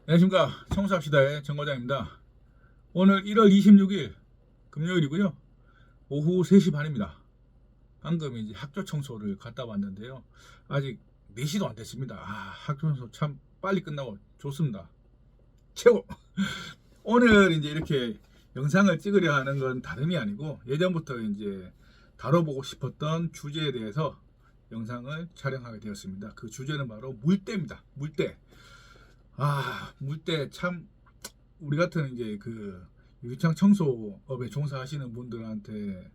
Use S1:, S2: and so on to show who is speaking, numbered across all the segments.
S1: 안녕하십니까. 청소합시다의 정과장입니다. 오늘 1월 26일 금요일이고요. 오후 3시 반입니다. 방금 이제 학교 청소를 갔다 왔는데요. 아직 4시도 안 됐습니다. 학교 청소 참 빨리 끝나고 좋습니다. 최고! 오늘 이제 이렇게 영상을 찍으려 하는 건 다름이 아니고 예전부터 이제 다뤄보고 싶었던 주제에 대해서 영상을 촬영하게 되었습니다. 그 주제는 바로 물때입니다. 물때. 물때 참 우리 같은 이제 그 유리창 청소업에 종사하시는 분들한테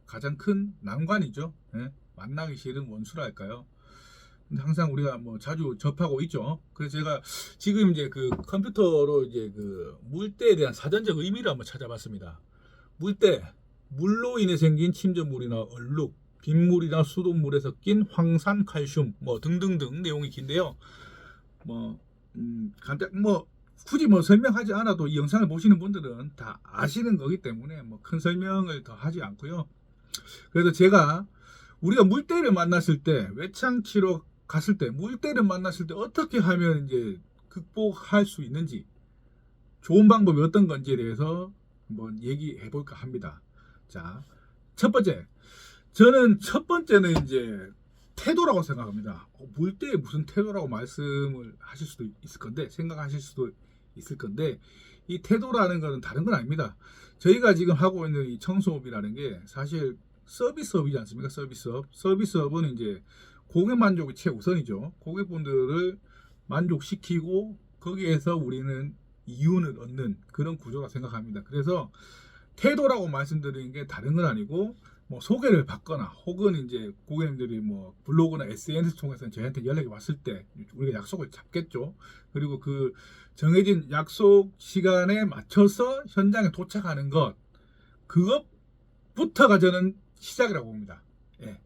S1: 가장 큰 난관이죠. 예? 만나기 싫은 원수랄까요? 근데 항상 우리가 뭐 자주 접하고 있죠. 그래서 제가 지금 이제 그 컴퓨터로 이제 그 물때에 대한 사전적 의미를 한번 찾아봤습니다. 물때, 물로 인해 생긴 침전물이나 얼룩, 빗물이나 수돗물에서 낀 황산, 칼슘, 뭐 등등등 내용이 긴데요. 뭐 간단 뭐 굳이 뭐 설명하지 않아도 이 영상을 보시는 분들은 다 아시는 거기 때문에 뭐 큰 설명을 더 하지 않고요. 그래서 제가 우리가 물때를 만났을 때 외창치러 갔을 때 물때를 만났을 때 어떻게 하면 이제 극복할 수 있는지 좋은 방법이 어떤 건지에 대해서 한번 얘기해 볼까 합니다. 자, 첫 번째. 저는 첫 번째는 이제 태도라고 생각합니다. 물때에 무슨 태도라고 말씀을 하실 수도 있을 건데, 생각하실 수도 있을 건데, 이 태도라는 것은 다른 건 아닙니다. 저희가 지금 하고 있는 이 청소업이라는 게 사실 서비스업이지 않습니까? 서비스업. 서비스업은 이제 고객 만족이 최우선이죠. 고객분들을 만족시키고 거기에서 우리는 이윤을 얻는 그런 구조라 생각합니다. 그래서 태도라고 말씀드리는 게 다른 건 아니고 뭐 소개를 받거나 혹은 이제 고객님들이 뭐 블로그나 SNS 통해서 저희한테 연락이 왔을 때 우리가 약속을 잡겠죠. 그리고 그 정해진 약속 시간에 맞춰서 현장에 도착하는 것, 그것부터가 저는 시작이라고 봅니다. 예.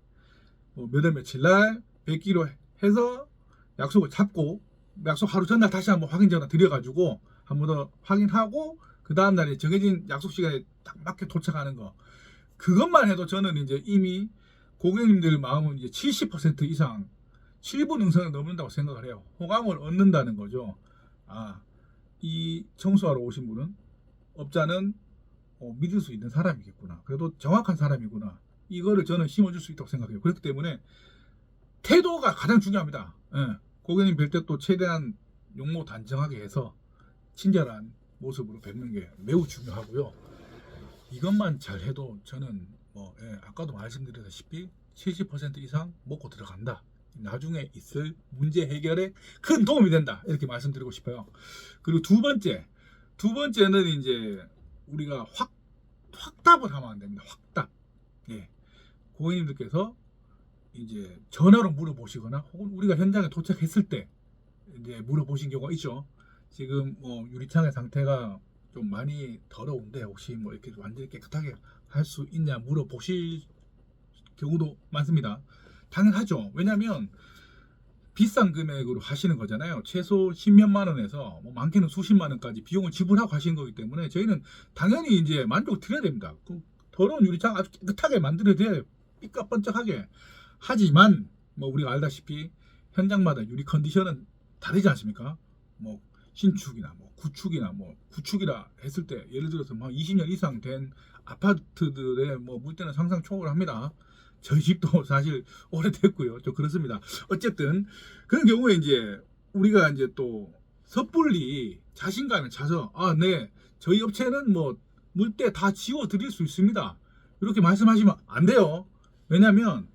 S1: 뭐 몇 월 며칠 날 뵙기로 해서 약속을 잡고 약속 하루 전날 다시 한번 확인 전화 드려가지고 한 번 더 확인하고 그 다음날에 정해진 약속 시간에 딱 맞게 도착하는 거, 그것만 해도 저는 이제 이미 고객님들 마음은 이제 70% 이상 7분 응선을 넘는다고 생각을 해요. 호감을 얻는다는 거죠. 이 청소하러 오신 분은 업자는 믿을 수 있는 사람이겠구나. 그래도 정확한 사람이구나. 이거를 저는 심어줄 수 있다고 생각해요. 그렇기 때문에 태도가 가장 중요합니다. 예. 고객님 뵐 때 또 최대한 용모 단정하게 해서 친절한 모습으로 뵙는 게 매우 중요하고요. 이것만 잘 해도 저는 아까도 말씀드렸다시피 70% 이상 먹고 들어간다. 나중에 있을 문제 해결에 큰 도움이 된다. 이렇게 말씀드리고 싶어요. 그리고 두 번째는 이제 우리가 확답을 하면 안 됩니다. 확답. 예. 고객님들께서 이제 전화로 물어보시거나 혹은 우리가 현장에 도착했을 때 이제 물어보신 경우가 있죠. 지금 유리창의 상태가 좀 많이 더러운데 혹시 뭐 이렇게 완전히 깨끗하게 할 수 있냐 물어보실 경우도 많습니다. 당연하죠. 왜냐하면 비싼 금액으로 하시는 거잖아요. 최소 10몇만 원에서 뭐 많게는 수십만 원까지 비용을 지불하고 하시는 거기 때문에 저희는 당연히 이제 만족을 드려야 됩니다. 그 더러운 유리창 아주 깨끗하게 만들어야 돼요. 삐까뻔쩍하게. 하지만 뭐 우리가 알다시피 현장마다 유리 컨디션은 다르지 않습니까? 뭐 신축이나 뭐 구축이나 뭐 구축이라 했을 때 예를 들어서 뭐 20년 이상 된 아파트들의 뭐 물때는 상상 초월합니다. 저희 집도 사실 오래됐고요. 좀 그렇습니다. 어쨌든 그런 경우에 이제 우리가 이제 또 섣불리 자신감에 차서 네, 저희 업체는 뭐 물때 다 지워 드릴 수 있습니다. 이렇게 말씀하시면 안 돼요. 왜냐면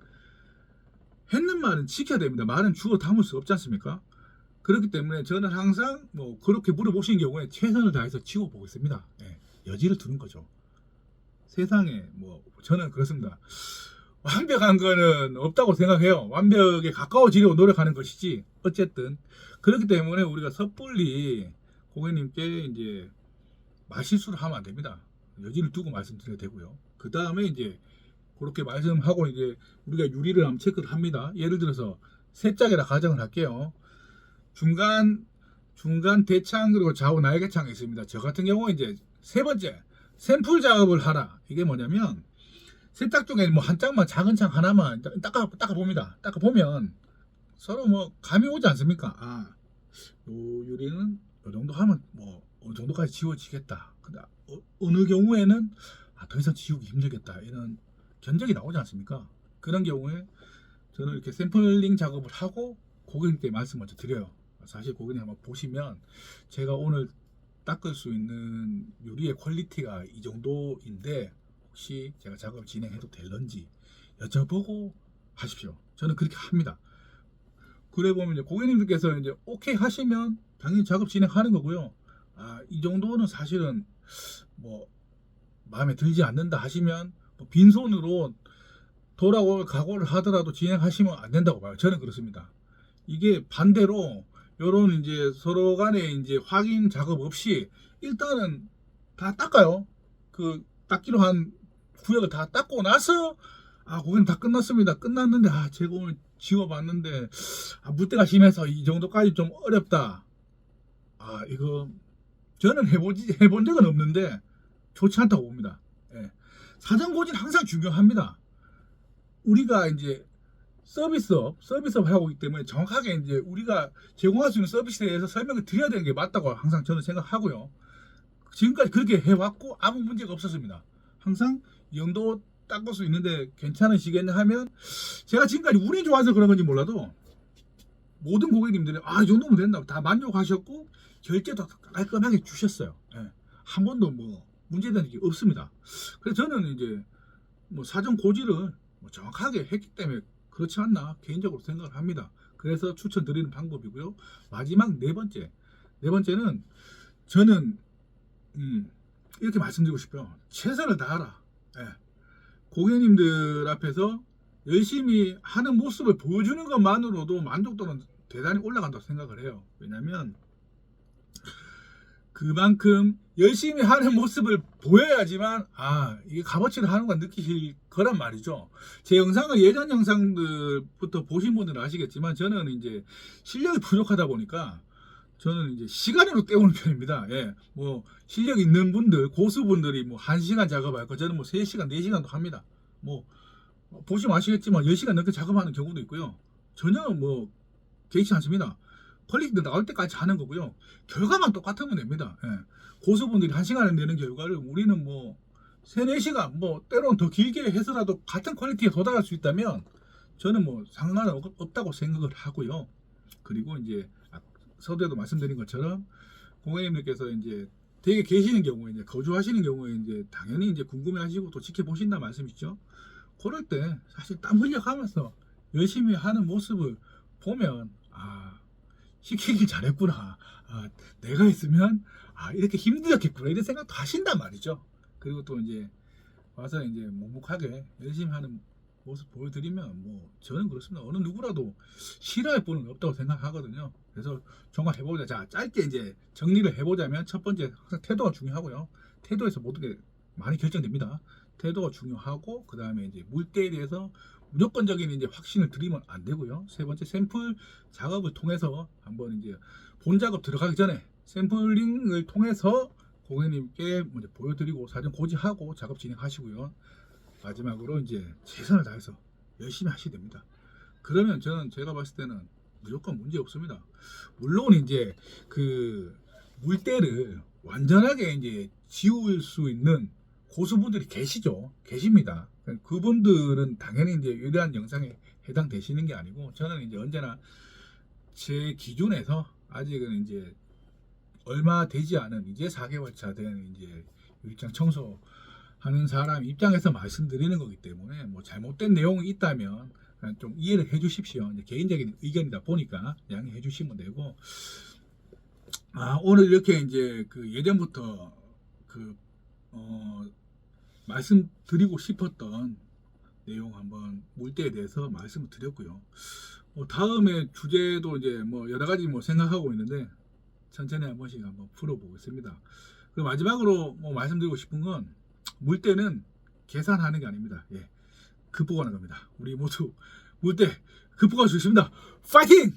S1: 했는 말은 지켜야 됩니다. 말은 주워 담을 수 없지 않습니까? 그렇기 때문에 저는 항상 뭐 그렇게 물어보신 경우에 최선을 다해서 지워보고 있습니다. 예, 여지를 두는 거죠. 세상에 뭐 저는 그렇습니다. 완벽한 거는 없다고 생각해요. 완벽에 가까워지려고 노력하는 것이지. 어쨌든 그렇기 때문에 우리가 섣불리 고객님께 이제 말실수를 하면 안 됩니다. 여지를 두고 말씀드려야 되고요. 그 다음에 이제 그렇게 말씀하고 이제 우리가 유리를 한번 체크를 합니다. 예를 들어서 세 짝이라 가정을 할게요. 중간 대창 그리고 좌우 날개창이 있습니다. 저 같은 경우 이제 세 번째 샘플 작업을 하라. 이게 뭐냐면 세탁 쪽에 뭐 한 짝만 작은 창 하나만 닦아 봅니다. 닦아 보면 서로 뭐 감이 오지 않습니까? 요 유리는 이 정도 하면 뭐 어느 정도까지 지워지겠다. 근데 어느 경우에는 더 이상 지우기 힘들겠다. 이런 견적이 나오지 않습니까? 그런 경우에 저는 이렇게 샘플링 작업을 하고 고객님께 말씀 먼저 드려요. 사실 고객님 한번 보시면 제가 오늘 닦을 수 있는 유리의 퀄리티가 이 정도인데 혹시 제가 작업을 진행해도 될런지 여쭤보고 하십시오. 저는 그렇게 합니다. 그래 보면 이제 고객님들께서 이제 오케이 하시면 당연히 작업 진행하는 거고요. 이 정도는 사실은 뭐 마음에 들지 않는다 하시면 뭐 빈손으로 돌아올 각오를 하더라도 진행하시면 안 된다고 봐요. 저는 그렇습니다. 이게 반대로 요런 이제 서로 간에 이제 확인 작업 없이 일단은 다 닦아요. 그 닦기로 한 구역을 다 닦고 나서 고객님 다 끝났습니다. 끝났는데 제가 오늘 지워봤는데 물때가 심해서 이 정도까지 좀 어렵다. 이거 저는 해본 적은 없는데 좋지 않다고 봅니다. 예. 사전 고지는 항상 중요합니다. 우리가 이제 서비스업 하고 있기 때문에 정확하게 이제 우리가 제공할 수 있는 서비스에 대해서 설명을 드려야 되는 게 맞다고 항상 저는 생각하고요. 지금까지 그렇게 해왔고 아무 문제가 없었습니다. 항상 이 정도 닦을 수 있는데 괜찮으시겠냐 하면 제가 지금까지 운이 좋아서 그런 건지 몰라도 모든 고객님들이 이 정도면 된다 다 만족하셨고 결제도 깔끔하게 주셨어요. 예. 한 번도 뭐 문제되는 게 없습니다. 그래서 저는 이제 뭐 사전 고지를 뭐 정확하게 했기 때문에 그렇지 않나 개인적으로 생각을 합니다. 그래서 추천드리는 방법이고요. 마지막 네 번째는 저는 이렇게 말씀드리고 싶어요. 최선을 다하라. 예. 고객님들 앞에서 열심히 하는 모습을 보여주는 것만으로도 만족도는 대단히 올라간다고 생각을 해요. 왜냐면 그만큼 열심히 하는 모습을 보여야지만 이게 값어치를 하는 걸 느끼실 거란 말이죠. 제 영상을 예전 영상들부터 보신 분들은 아시겠지만 저는 이제 실력이 부족하다 보니까 저는 이제 시간으로 때우는 편입니다. 예. 뭐 실력 있는 분들, 고수분들이 뭐 1시간 작업할 거 저는 뭐 3시간, 4시간도 합니다. 뭐 보시면 아시겠지만 10시간 넘게 작업하는 경우도 있고요. 전혀 뭐 개의치 않습니다. 퀄리티 나올 때까지 하는 거고요. 결과만 똑같으면 됩니다. 예. 고수분들이 1시간을 내는 결과를 우리는 뭐 3, 4시간 뭐 때로는 더 길게 해서라도 같은 퀄리티에 도달할 수 있다면 저는 뭐 상관없다고 생각을 하고요. 그리고 이제 서두에도 말씀드린 것처럼 고객님들께서 이제 댁에 계시는 경우에 이제 거주하시는 경우에 이제 당연히 이제 궁금해하시고 또 지켜보신다 말씀이죠. 그럴 때 사실 땀 흘려가면서 열심히 하는 모습을 보면 시키길 잘했구나. 내가 했으면 이렇게 힘들었겠구나. 이런 생각도 하신단 말이죠. 그리고 또 이제 와서 이제 묵묵하게 열심히 하는 모습 보여드리면 뭐 저는 그렇습니다. 어느 누구라도 싫어할 분은 없다고 생각하거든요. 그래서 정말 해보자. 자, 짧게 이제 정리를 해보자면 첫 번째 항상 태도가 중요하고요. 태도에서 모든 게 많이 결정됩니다. 태도가 중요하고 그 다음에 이제 물때에 대해서 무조건적인 이제 확신을 드리면 안 되고요. 세 번째 샘플 작업을 통해서 한번 이제 본 작업 들어가기 전에 샘플링을 통해서 고객님께 먼저 보여드리고 사전 고지하고 작업 진행하시고요. 마지막으로 이제 최선을 다해서 열심히 하셔야 됩니다. 그러면 저는 제가 봤을 때는 무조건 문제 없습니다. 물론 이제 그 물때를 완전하게 이제 지울 수 있는 고수분들이 계십니다. 그분들은 당연히 이제 유리한 영상에 해당되시는 게 아니고 저는 이제 언제나 제 기준에서 아직은 이제 얼마 되지 않은 이제 4개월 차 된 이제 유리창 청소하는 사람 입장에서 말씀드리는 거기 때문에 뭐 잘못된 내용이 있다면 좀 이해를 해 주십시오. 이제 개인적인 의견이다 보니까 양해해 주시면 되고 오늘 이렇게 이제 그 예전부터 말씀드리고 싶었던 내용 한번 물때에 대해서 말씀을 드렸고요. 다음에 주제도 이제 뭐 여러 가지 뭐 생각하고 있는데 천천히 한 번씩 한번 풀어보겠습니다. 그리고 마지막으로 뭐 말씀드리고 싶은 건 물때는 계산하는 게 아닙니다. 예, 극복하는 겁니다. 우리 모두 물때 극복할 수 있습니다. 파이팅!